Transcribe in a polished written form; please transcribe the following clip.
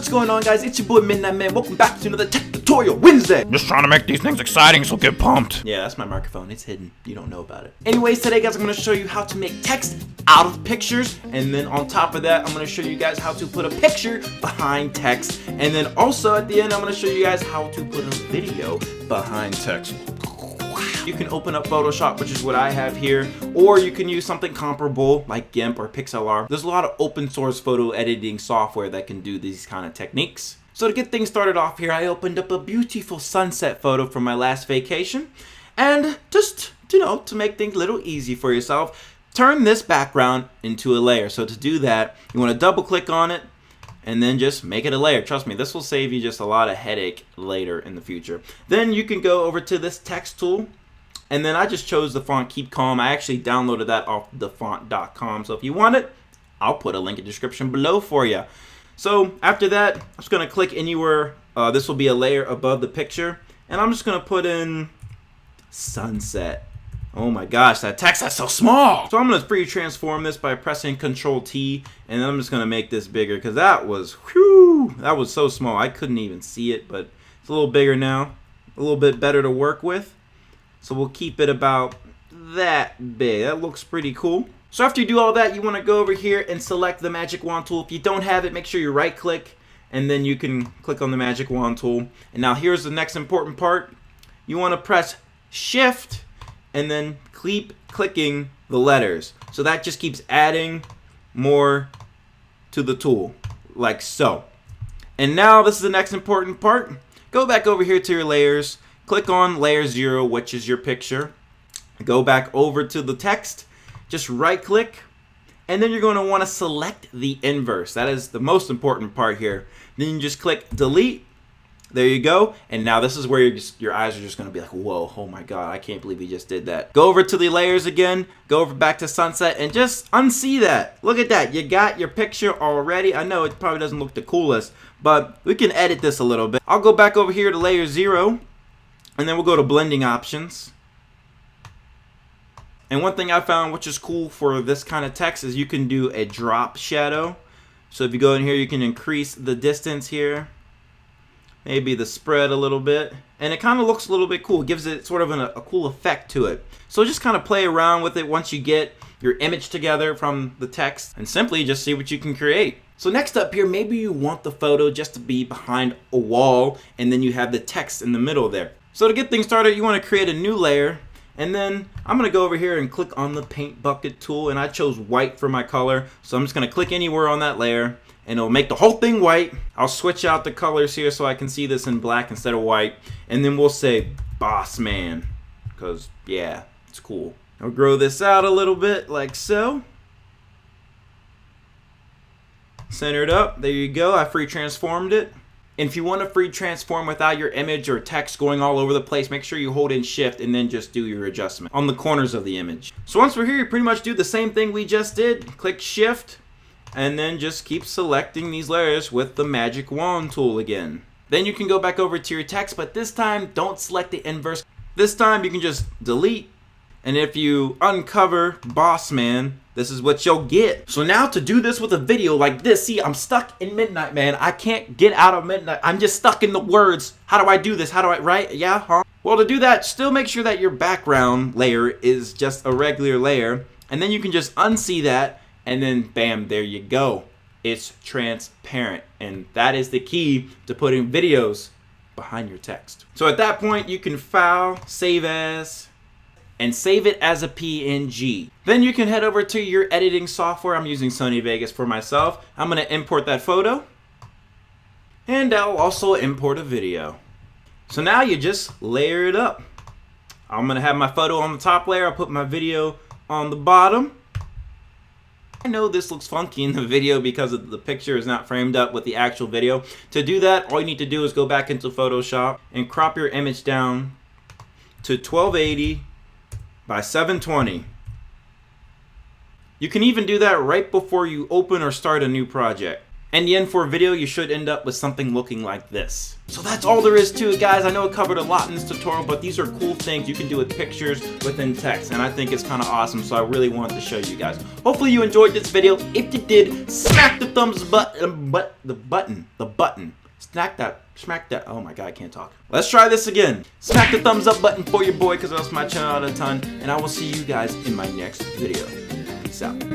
What's going on, guys? It's your boy MidnightMan. Welcome back to another Tech Tutorial Wednesday. Just trying to make these things exciting, so get pumped. Yeah, that's my microphone. It's hidden. You don't know about it. Anyways, today, guys, I'm going to show you how to make text out of pictures. And then on top of that, I'm going to show you guys how to put a picture behind text. And then also at the end, I'm going to show you guys how to put a video behind text. You can open up Photoshop, which is what I have here, or you can use something comparable like GIMP or Pixlr. There's a lot of open source photo editing software that can do these kind of techniques. So to get things started off here, I opened up a beautiful sunset photo from my last vacation. And just, to make things a little easy for yourself, turn this background into a layer. So to do that, you want to double click on it and then just make it a layer. Trust me, this will save you just a lot of headache later in the future. Then you can go over to this text tool. And then I just chose the font Keep Calm. I actually downloaded that off thefont.com. So if you want it, I'll put a link in the description below for you. So after that, I'm just going to click anywhere. This will be a layer above the picture. And I'm just going to put in sunset. Oh my gosh, that text is so small. So I'm going to free transform this by pressing Control-T. And then I'm just going to make this bigger because that was so small. I couldn't even see it, but it's a little bigger now. A little bit better to work with. So we'll keep it about that big. That looks pretty cool. So after you do all that, you want to go over here and select the magic wand tool. If you don't have it, make sure you right click and then you can click on the magic wand tool. And now here's the next important part. You want to press Shift and then keep clicking the letters. So that just keeps adding more to the tool, like so. And now this is the next important part. Go back over here to your layers. Click on layer 0, which is your picture. Go back over to the text. Just right click. And then you're going to want to select the inverse. That is the most important part here. Then you just click delete. There you go. And now this is where your eyes are just going to be like, whoa, oh my God, I can't believe he just did that. Go over to the layers again. Go over back to sunset and just unsee that. Look at that. You got your picture already. I know it probably doesn't look the coolest, but we can edit this a little bit. I'll go back over here to layer 0. And then we'll go to blending options. And one thing I found which is cool for this kind of text is you can do a drop shadow. So if you go in here, you can increase the distance here. Maybe the spread a little bit. And it kind of looks a little bit cool. It gives it sort of a cool effect to it. So just kind of play around with it once you get your image together from the text. And simply just see what you can create. So next up here, maybe you want the photo just to be behind a wall. And then you have the text in the middle there. So to get things started, you want to create a new layer, and then I'm going to go over here and click on the paint bucket tool, and I chose white for my color. So I'm just going to click anywhere on that layer, and it'll make the whole thing white. I'll switch out the colors here so I can see this in black instead of white, and then we'll say Boss Man, because yeah, it's cool. I'll grow this out a little bit like so. Centered up, there you go, I free transformed it. And if you want to free transform without your image or text going all over the place, make sure you hold in Shift and then just do your adjustment on the corners of the image. So once we're here, you pretty much do the same thing we just did. Click Shift and then just keep selecting these layers with the magic wand tool again. Then you can go back over to your text, but this time don't select the inverse. This time you can just delete. And if you uncover Boss Man, this is what you'll get. So now to do this with a video like this, see, I'm stuck in MidnightMan. I can't get out of Midnight. I'm just stuck in the words. How do I do this? How do I, right? Yeah, huh? Well, to do that, still make sure that your background layer is just a regular layer. And then you can just unsee that. And then bam, there you go. It's transparent. And that is the key to putting videos behind your text. So at that point, you can file, save as, and save it as a PNG. Then you can head over to your editing software. I'm using Sony Vegas for myself. I'm going to import that photo. And I'll also import a video. So now you just layer it up. I'm going to have my photo on the top layer. I'll put my video on the bottom. I know this looks funky in the video because the picture is not framed up with the actual video. To do that, all you need to do is go back into Photoshop and crop your image down to 1280 by 720. You can even do that right before you open or start a new project. And the end for a video, you should end up with something looking like this. So that's all there is to it, guys. I know it covered a lot in this tutorial, but these are cool things you can do with pictures within text, and I think it's kind of awesome, so I really wanted to show you guys. Hopefully you enjoyed this video. If you did, smack the thumbs button. Smack that, oh my god, I can't talk. Let's try this again. Smack the thumbs up button for your boy, because it helps my channel out a ton, and I will see you guys in my next video. Peace out.